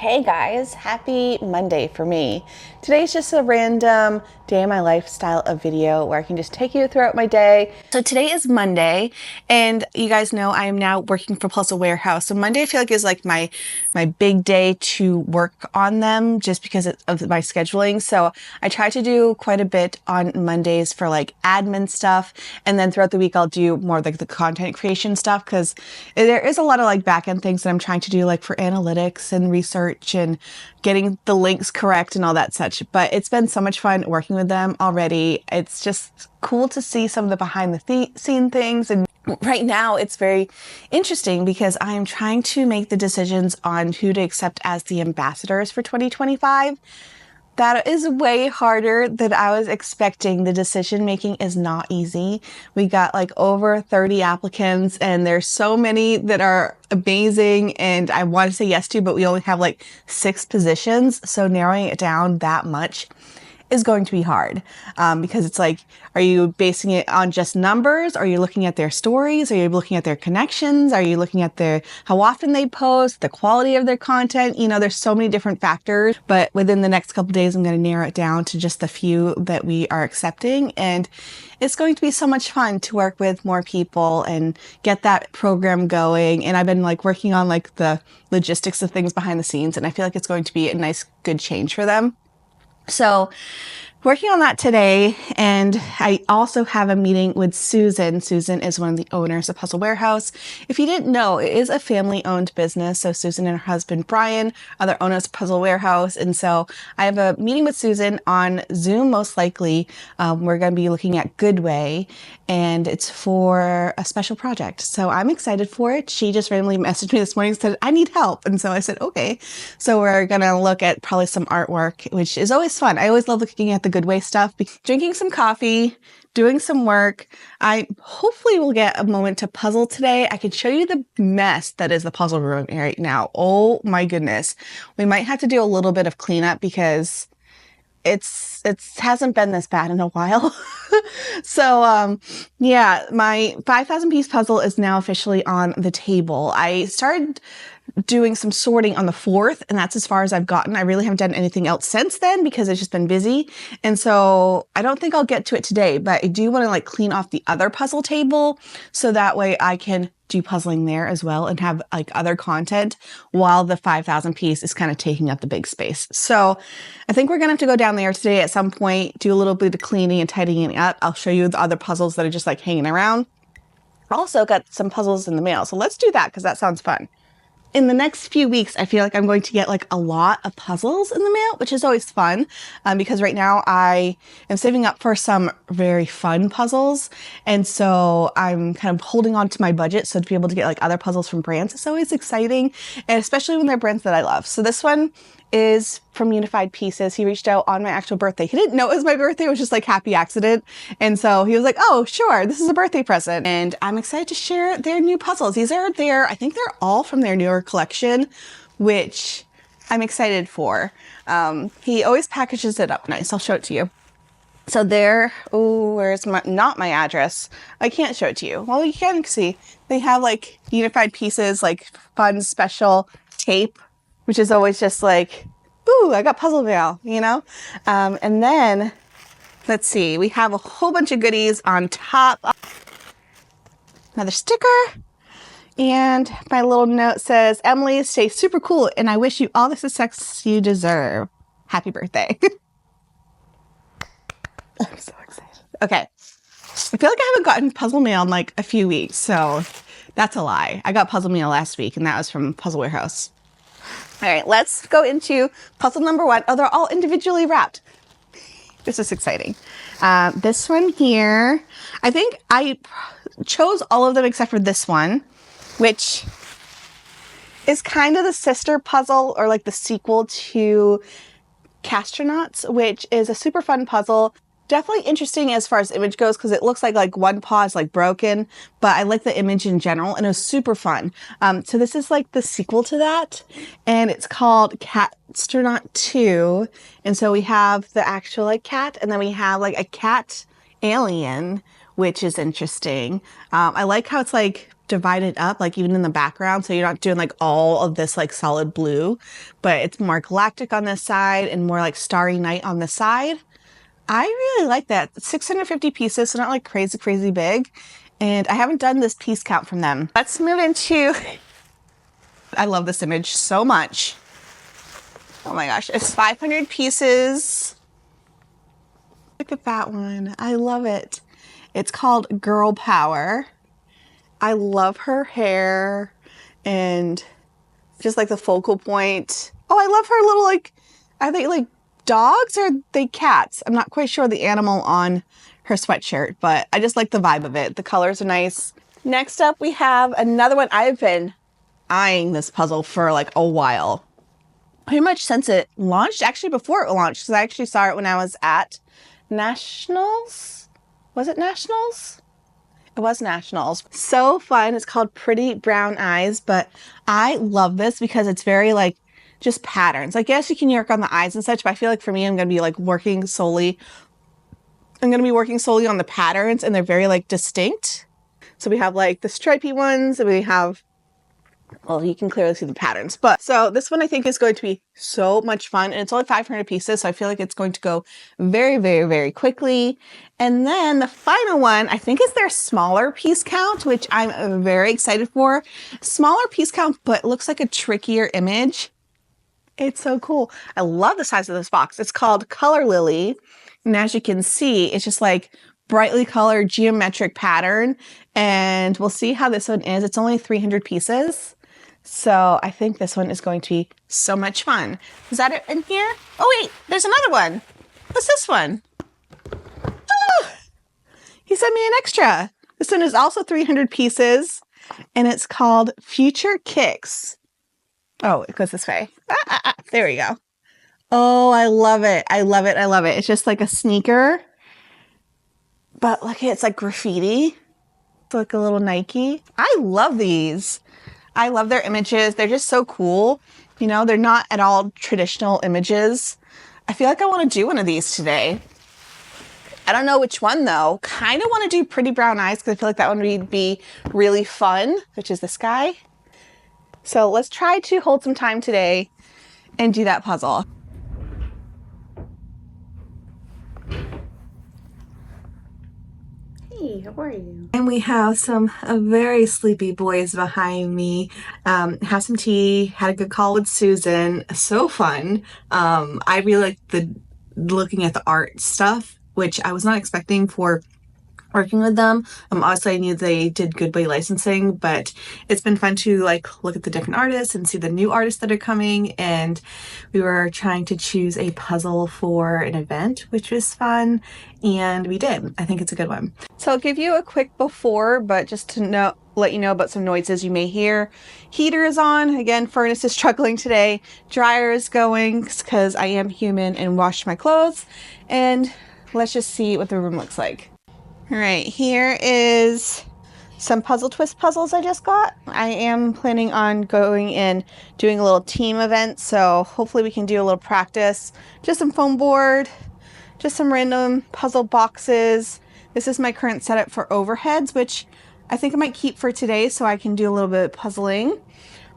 Hey guys, happy Monday for me. Today's just a random day in my lifestyle of video where I can just take you throughout my day. So today is Monday, and you guys know I am now working for Puzzle Warehouse. So Monday I feel like is like my big day to work on them just because of my scheduling. So I try to do quite a bit on Mondays for like admin stuff, and then throughout the week I'll do more like the content creation stuff because there is a lot of like back end things that I'm trying to do, like for analytics and research and getting the links correct and all that such. But it's been so much fun working with them already. It's just cool to see some of the behind the scene things. And right now it's very interesting because I am trying to make the decisions on who to accept as the ambassadors for 2025. That is way harder than I was expecting. The decision making is not easy. We got like over 30 applicants and there's so many that are amazing and I want to say yes to, but we only have like 6 positions. So narrowing it down that much is going to be hard because it's like, are you basing it on just numbers? Are you looking at their stories? Are you looking at their connections? Are you looking at how often they post, the quality of their content? You know, there's so many different factors, but within the next couple of days, I'm going to narrow it down to just the few that we are accepting. And it's going to be so much fun to work with more people and get that program going. And I've been like working on like the logistics of things behind the scenes. And I feel like it's going to be a nice, good change for them. So working on that today, and I also have a meeting with Susan. Susan is one of the owners of Puzzle Warehouse. If you didn't know, it is a family-owned business. So Susan and her husband, Brian, are the owners of Puzzle Warehouse. And so I have a meeting with Susan on Zoom, most likely. We're going to be looking at Goodway, and it's for a special project. So I'm excited for it. She just randomly messaged me this morning and said, I need help. And so I said, okay. So we're going to look at probably some artwork, which is always fun. I always love looking at the Goodway stuff. Drinking some coffee, doing some work. I hopefully will get a moment to puzzle today. I can show you the mess that is the puzzle room right now. Oh my goodness. We might have to do a little bit of cleanup because it hasn't been this bad in a while. So, yeah, my 5,000 piece puzzle is now officially on the table. I started doing some sorting on the 4th, and that's as far as I've gotten. I really haven't done anything else since then because it's just been busy. And so I don't think I'll get to it today, but I do want to like clean off the other puzzle table so that way I can do puzzling there as well and have like other content while the 5,000 piece is kind of taking up the big space. So I think we're gonna have to go down there today at some point, do a little bit of cleaning and tidying up. I'll show you the other puzzles that are just like hanging around. Also got some puzzles in the mail. So let's do that because that sounds fun. In the next few weeks, I feel like I'm going to get like a lot of puzzles in the mail, which is always fun because right now I am saving up for some very fun puzzles. And so I'm kind of holding on to my budget. So to be able to get like other puzzles from brands, it's always exciting. And especially when they're brands that I love. So this one is from Unified Pieces. He reached out on my actual birthday. He didn't know it was my birthday. It was just like happy accident. And so he was like, oh, sure, this is a birthday present. And I'm excited to share their new puzzles. These are I think they're all from their newer collection, which I'm excited for. He always packages it up nice. I'll show it to you. So there, oh, where's not my address. I can't show it to you. Well, you can see they have like Unified Pieces, like fun special tape, which is always just like, ooh, I got puzzle mail, you know? And then, let's see, we have a whole bunch of goodies on top. Another sticker. And my little note says, Emily, stay super cool, and I wish you all the success you deserve. Happy birthday. I'm so excited. Okay. I feel like I haven't gotten puzzle mail in like a few weeks, so that's a lie. I got puzzle mail last week, and that was from Puzzle Warehouse. All right, let's go into puzzle number 1. Oh, they're all individually wrapped. This is exciting. This one here, I think I chose all of them except for this one, which is kind of the sister puzzle or like the sequel to Castronauts, which is a super fun puzzle. Definitely interesting as far as image goes because it looks like one paw is like broken, but I like the image in general and it was super fun. So this is like the sequel to that, and it's called Castronaut 2. And so we have the actual like cat, and then we have like a cat alien, which is interesting. I like how it's like divided up, like even in the background, so you're not doing like all of this like solid blue, but it's more galactic on this side and more like Starry Night on the side. I really like that. 650 pieces, so not like crazy big. And I haven't done this piece count from them. Let's move into, I love this image so much. Oh my gosh, it's 500 pieces. Look at that one. I love it. It's called Girl Power. I love her hair and just like the focal point. Oh, I love her little like, are they like dogs or are they cats? I'm not quite sure the animal on her sweatshirt, but I just like the vibe of it. The colors are nice. Next up, we have another one. I've been eyeing this puzzle for like a while. Pretty much since it launched, actually before it launched, because I actually saw it when I was at Nationals. Was it Nationals? It was Nationals. So fun. It's called Pretty Brown Eyes, but I love this because it's very like just patterns. I guess you can work on the eyes and such, but I feel like for me, I'm going to be like working solely on the patterns, and they're very like distinct. So we have like the stripy ones, and we have, well, you can clearly see the patterns. But so this one I think is going to be so much fun, and it's only 500 pieces, so I feel like it's going to go very quickly. And then the final one, I think, is their smaller piece count, which I'm very excited for. Smaller piece count, but looks like a trickier image. It's so cool. I love the size of this box. It's called Color Lily. And as you can see, it's just like brightly colored geometric pattern. And we'll see how this one is. It's only 300 pieces. So I think this one is going to be so much fun. Is that it in here? Oh wait, there's another one. What's this one? Oh, he sent me an extra. This one is also 300 pieces, and it's called Future Kicks. Oh, it goes this way. There we go. Oh, I love it. I love it. I love it. It's just like a sneaker, but look, it's like graffiti. It's like a little Nike. I love these. I love their images. They're just so cool. You know, they're not at all traditional images. I feel like I want to do one of these today. I don't know which one though. Kind of want to do Pretty Brown Eyes because I feel like that one would be really fun, which is this guy. So let's try to hold some time today and do that puzzle. Hey, how are you? And we have some very sleepy boys behind me. Have some tea, had a good call with Susan. So fun. I really like looking at the art stuff, which I was not expecting for working with them. Obviously I knew they did good by licensing, but it's been fun to like look at the different artists and see the new artists that are coming. And we were trying to choose a puzzle for an event, which was fun, and we did. I think it's a good one. So I'll give you a quick before, but just to let you know about some noises you may hear. Heater is on. Again, furnace is struggling today. Dryer is going because I am human and washed my clothes. And let's just see what the room looks like. All right, here is some puzzle twist puzzles I just got. I am planning on going and doing a little team event, so hopefully we can do a little practice. Just some foam board, just some random puzzle boxes. This is my current setup for overheads, which I think I might keep for today so I can do a little bit of puzzling.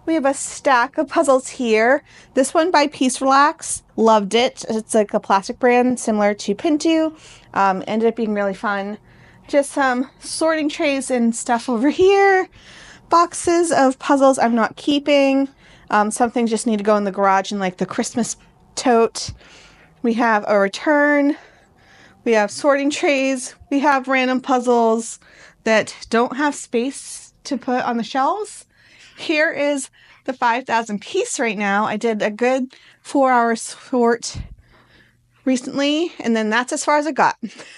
We have a stack of puzzles here. This one by Peace Relax, loved it. It's like a plastic brand similar to Pintu. Ended up being really fun. Just some sorting trays and stuff over here. Boxes of puzzles I'm not keeping. Some things just need to go in the garage in like the Christmas tote. We have a return. We have sorting trays. We have random puzzles that don't have space to put on the shelves. Here is the 5,000 piece right now. I did a good 4-hour sort recently, and then that's as far as I got.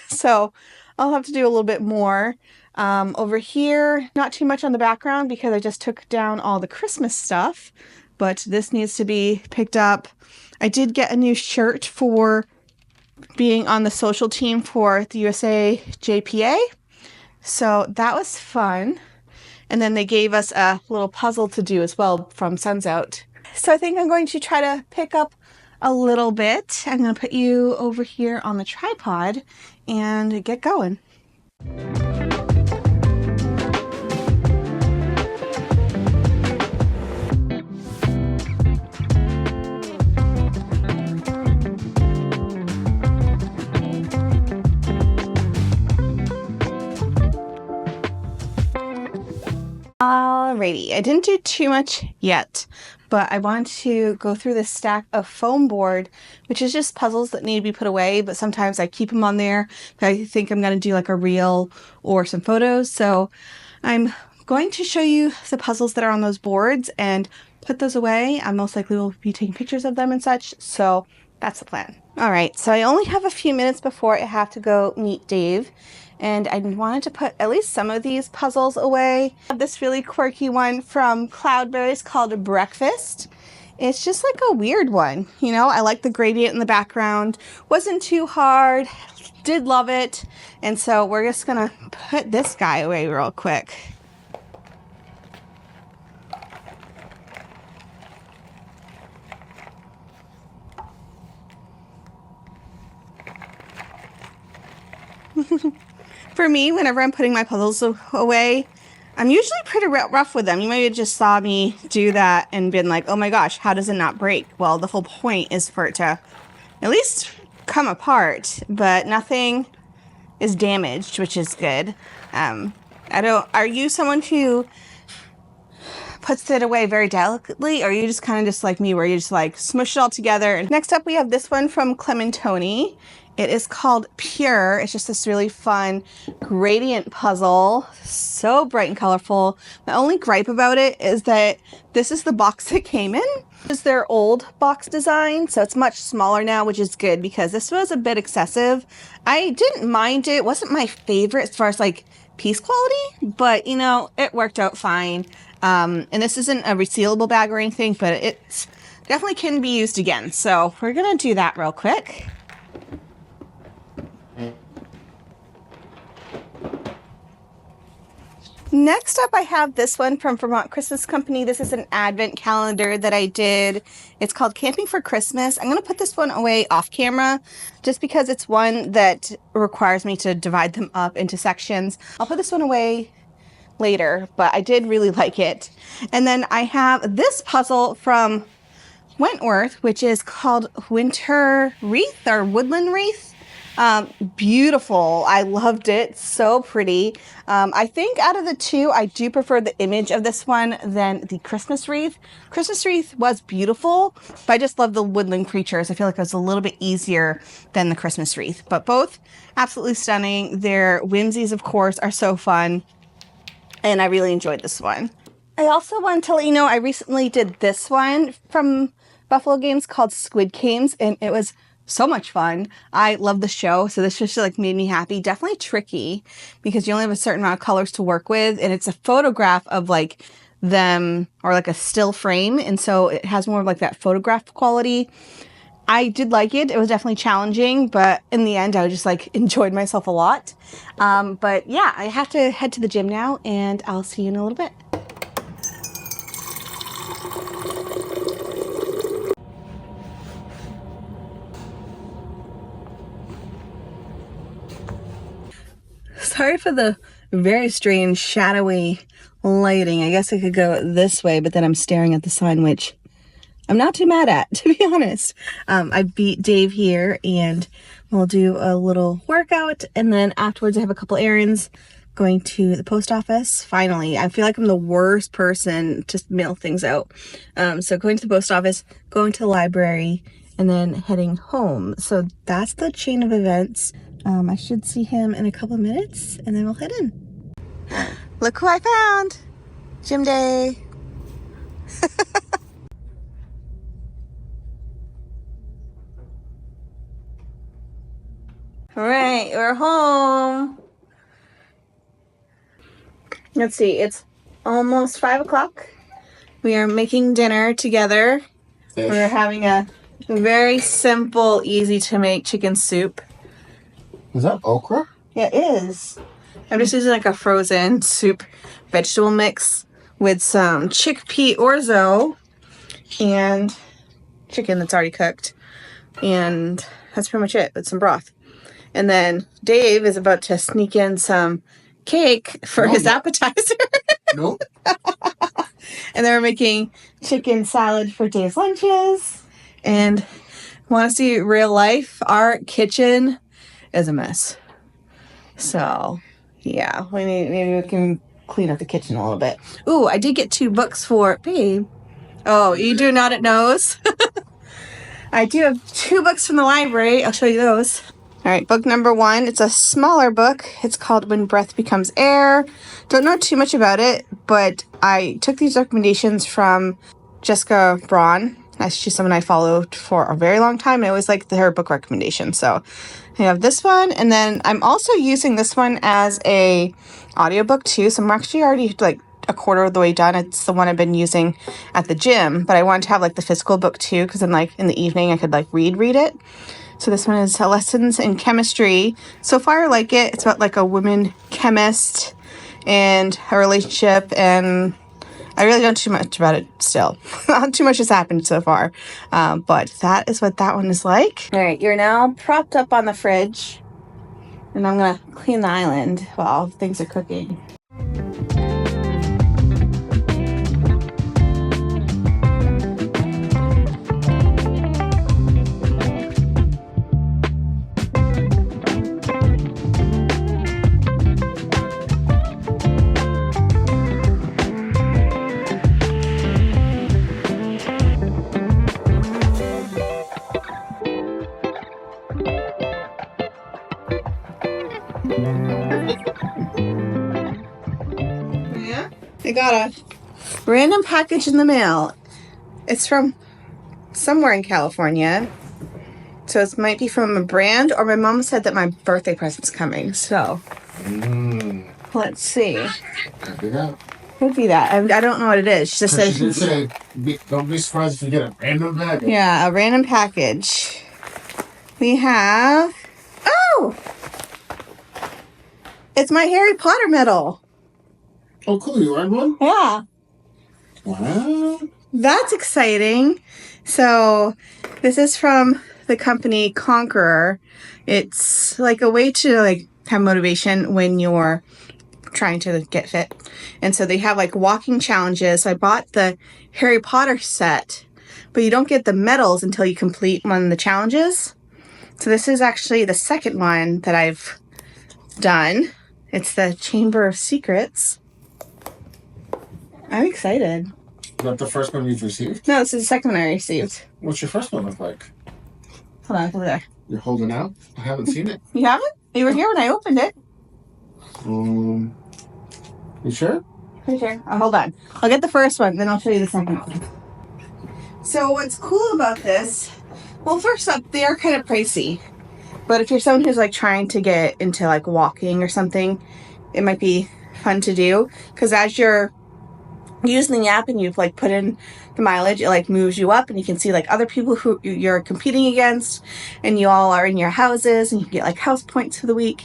So I'll have to do a little bit more. Over here, not too much on the background because I just took down all the Christmas stuff, but this needs to be picked up. I did get a new shirt for being on the social team for the USA JPA, so that was fun. And then they gave us a little puzzle to do as well from Suns Out. So I think I'm going to try to pick up a little bit. I'm going to put you over here on the tripod and get going. Alrighty, I didn't do too much yet, but I want to go through this stack of foam board, which is just puzzles that need to be put away, but sometimes I keep them on there if I think I'm going to do like a reel or some photos. So I'm going to show you the puzzles that are on those boards and put those away. I most likely will be taking pictures of them and such, so that's the plan. Alright, so I only have a few minutes before I have to go meet Dave. And I wanted to put at least some of these puzzles away. I have this really quirky one from Cloudberries called Breakfast. It's just like a weird one, you know. I like the gradient in the background. Wasn't too hard. Did love it. And so we're just gonna put this guy away real quick. For me, whenever I'm putting my puzzles away, I'm usually pretty rough with them. You might have just saw me do that and been like, oh my gosh, how does it not break? Well, the whole point is for it to at least come apart, but nothing is damaged, which is good. Are you someone who puts it away very delicately, or are you just kind of just like me where you just like smush it all together? Next up, we have this one from Clementoni. It is called Pure. It's just this really fun gradient puzzle. So bright and colorful. My only gripe about it is that this is the box it came in. This is their old box design, so it's much smaller now, which is good because this was a bit excessive. I didn't mind it. It wasn't my favorite as far as like piece quality, but you know, it worked out fine. And this isn't a resealable bag or anything, but it definitely can be used again. So we're gonna do that real quick. Next up, I have this one from Vermont Christmas Company. This is an advent calendar that I did. It's called Camping for Christmas. I'm going to put this one away off camera just because it's one that requires me to divide them up into sections. I'll put this one away later, but I did really like it. And then I have this puzzle from Wentworth, which is called Winter Wreath or Woodland Wreath. Beautiful. I loved it. So pretty. I think out of the two, I do prefer the image of this one than the Christmas wreath. Christmas wreath was beautiful, but I just love the woodland creatures. I feel like it was a little bit easier than the Christmas wreath, but both absolutely stunning. Their whimsies, of course, are so fun, and I really enjoyed this one. I also want to let you know I recently did this one from Buffalo Games called Squid Games, and it was so much fun. I love the show, so this just like made me happy. Definitely tricky because you only have a certain amount of colors to work with, and it's a photograph of like them or like a still frame, and so it has more of like that photograph quality. I did like it. It was definitely challenging, but in the end I just like enjoyed myself a lot. But yeah, I have to head to the gym now, and I'll see you in a little bit. Sorry for the very strange shadowy lighting. I guess I could go this way, but then I'm staring at the sign, which I'm not too mad at, to be honest. I beat Dave here, and we'll do a little workout, and then afterwards I have a couple errands, going to the post office. Finally, I feel like I'm the worst person to mail things out. So going to the post office, going to the library, and then heading home. So that's the chain of events. I should see him in a couple minutes, and then we'll head in. Look who I found! Gym day! Alright, we're home! Let's see, it's almost 5 o'clock. We are making dinner together. Fish. We're having a very simple, easy to make chicken soup. Is that okra? Yeah, it is. I'm just using like a frozen soup vegetable mix with some chickpea orzo and chicken that's already cooked. And that's pretty much it, with some broth. And then Dave is about to sneak in some cake for his appetizer. Nope. And then we're making chicken salad for Dave's lunches. And want to see real life? Our kitchen is a mess. So, yeah, maybe we can clean up the kitchen a little bit. Ooh, I did get 2 books for babe. Oh, you do not knows. I do have 2 books from the library. I'll show you those. All right, book number 1. It's a smaller book. It's called When Breath Becomes Air. Don't know too much about it, but I took these recommendations from Jessica Braun. She's someone I followed for a very long time, and I always liked her book recommendation. So I have this one, and then I'm also using this one as a audiobook too. So I'm actually already like a quarter of the way done. It's the one I've been using at the gym, but I wanted to have like the physical book too, because then like in the evening I could like read it. So this one is Lessons in Chemistry. So far I like it. It's about like a woman chemist and her relationship, and I really don't know too much about it still. Not too much has happened so far. But that is what that one is like. All right, you're now propped up on the fridge, and I'm going to clean the island while things are cooking. Yeah, I got a random package in the mail. It's from somewhere in California. So it might be from a brand, or my mom said that my birthday present's coming. So let's see. Could be that. I don't know what it is. She just said. She did say, don't be surprised if you get a random package. Yeah, a random package. We have. Oh! It's my Harry Potter medal. Oh, cool. You earned one? Yeah. Wow. That's exciting. So this is from the company Conqueror. It's like a way to like have motivation when you're trying to get fit. And so they have like walking challenges. So I bought the Harry Potter set, but you don't get the medals until you complete one of the challenges. So this is actually the second one that I've done. It's the Chamber of Secrets. I'm excited. Is that the first one you've received? No, this is the second one I received. What's your first one look like? Hold on, over there. You're holding out? I haven't seen it. You haven't? You were here when I opened it. You sure? Pretty sure. Oh, hold on. I'll get the first one, then I'll show you the second one. So what's cool about this, well, first up, they are kind of pricey. But if you're someone who's like trying to get into like walking or something, it might be fun to do. Because as you're using the app and you've like put in the mileage, it like moves you up and you can see like other people who you're competing against, and you all are in your houses and you can get like house points for the week.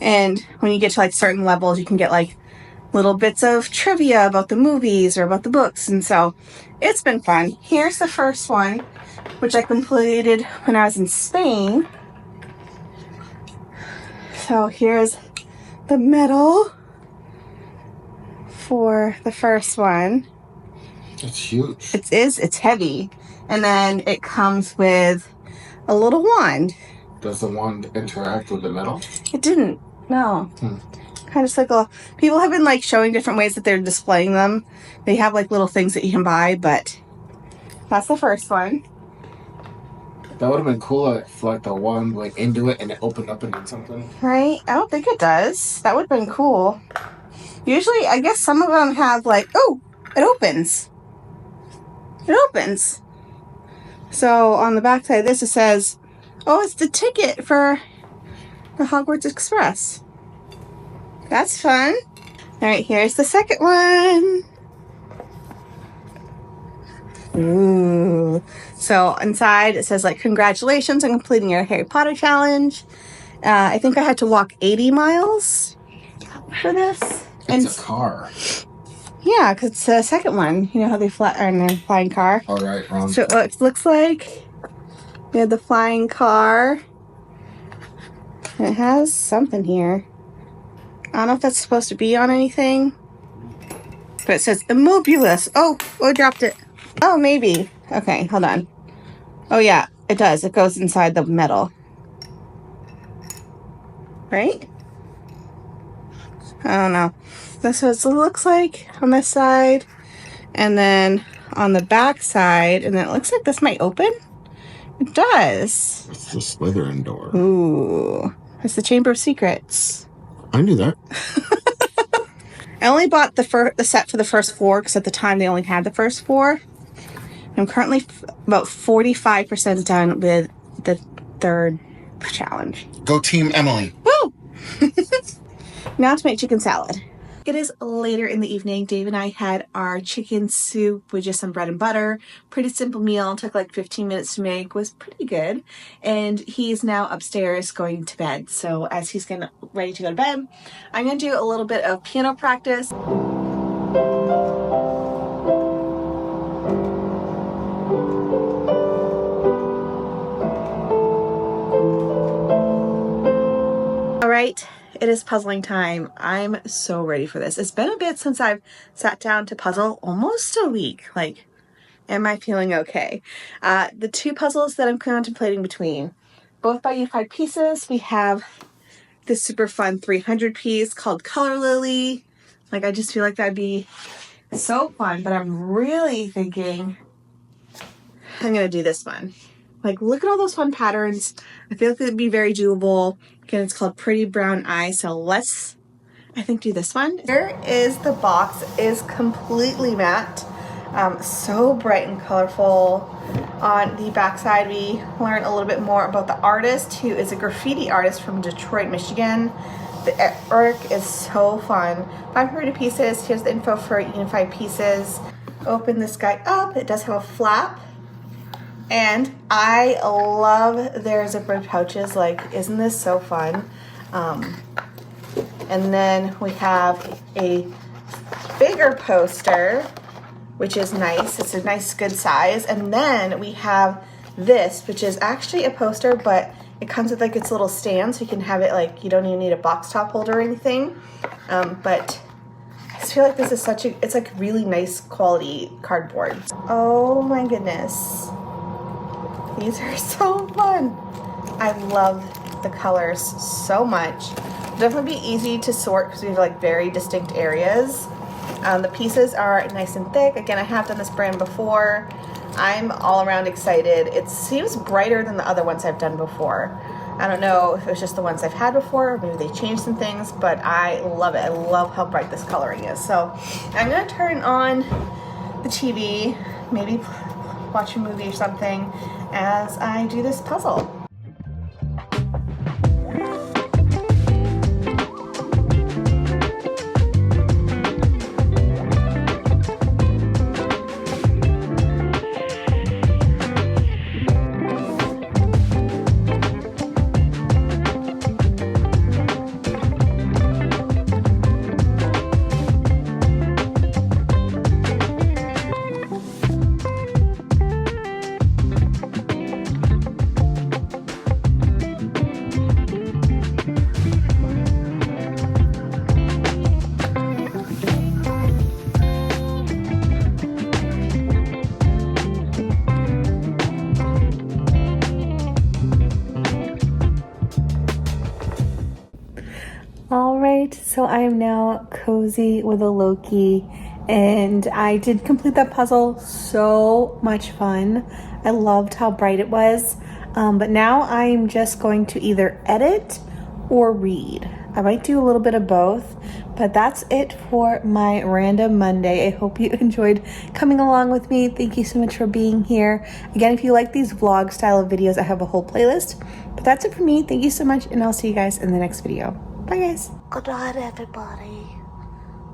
And when you get to like certain levels, you can get like little bits of trivia about the movies or about the books. And so it's been fun. Here's the first one, which I completed when I was in Spain. So here's the medal for the first one. It's huge. It's heavy. And then it comes with a little wand. Does the wand interact with the medal? It didn't. No. Kind of like people have been like showing different ways that they're displaying them. They have like little things that you can buy, but that's the first one. That would have been cool if like the wand went into it and it opened up into something. Right? I don't think it does. That would have been cool. Usually, I guess some of them have like, oh, it opens. It opens. So on the back side of this, it says, oh, it's the ticket for the Hogwarts Express. That's fun. All right, here's the second one. Ooh. So inside it says like, congratulations on completing your Harry Potter challenge. I think I had to walk 80 miles for this. It's a car. Yeah, because it's the second one. You know how they are in their flying car? All right, wrong. So it looks like we have the flying car. And it has something here. I don't know if that's supposed to be on anything. But it says Immobilis. Oh, I dropped it. Oh, maybe. Okay, hold on. Oh, yeah, it does. It goes inside the metal. Right? I don't know. That's what it looks like on this side. And then on the back side, and then it looks like this might open. It does. It's the Slytherin door. Ooh. It's the Chamber of Secrets. I knew that. I only bought the set for the first 4 because at the time they only had the first 4. I'm currently about 45% done with the 3rd challenge. Go Team Emily. Woo! Now to make chicken salad. It is later in the evening. Dave and I had our chicken soup with just some bread and butter. Pretty simple meal. Took like 15 minutes to make. Was pretty good. And he's now upstairs going to bed. So as he's ready to go to bed, I'm going to do a little bit of piano practice. All right. It is puzzling time. I'm so ready for this. It's been a bit since I've sat down to puzzle, almost a week. Like, am I feeling okay? The 2 puzzles that I'm contemplating between, both by Unified Pieces. We have this super fun 300 piece called Color Lily. Like, I just feel like that'd be so fun, but I'm really thinking I'm gonna do this one. Like, look at all those fun patterns. I feel like it'd be very doable. Again, it's called Pretty Brown Eye. So let's, I think, do this one. Here is the box. It is completely matte. So bright and colorful. On the backside, we learn a little bit more about the artist, who is a graffiti artist from Detroit, Michigan. The artwork is so fun. 500 pieces. Here's the info for Unified Pieces. Open this guy up. It does have a flap. And I love their zipper pouches. Like, isn't this so fun? And then we have a bigger poster, which is nice. It's a nice, good size. And then we have this, which is actually a poster, but it comes with like its little stand, so you can have it like, you don't even need a box top holder or anything. But I just feel like this is it's like really nice quality cardboard. Oh my goodness. These are so fun. I love the colors so much. Definitely be easy to sort because we have like very distinct areas. The pieces are nice and thick. Again, I have done this brand before. I'm all around excited. It seems brighter than the other ones I've done before. I don't know if it was just the ones I've had before, or maybe they changed some things, but I love it. I love how bright this coloring is. So I'm gonna turn on the TV, maybe watch a movie or something as I do this puzzle. Alright, so I am now cozy with a Loki, and I did complete that puzzle. So much fun. I loved how bright it was, but now I'm just going to either edit or read. I might do a little bit of both, but that's it for my random Monday. I hope you enjoyed coming along with me. Thank you so much for being here. Again, if you like these vlog style of videos, I have a whole playlist, but that's it for me. Thank you so much, and I'll see you guys in the next video. Bye, guys. Good night, everybody.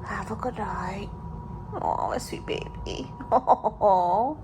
Have a good night. Oh, a sweet baby. Oh.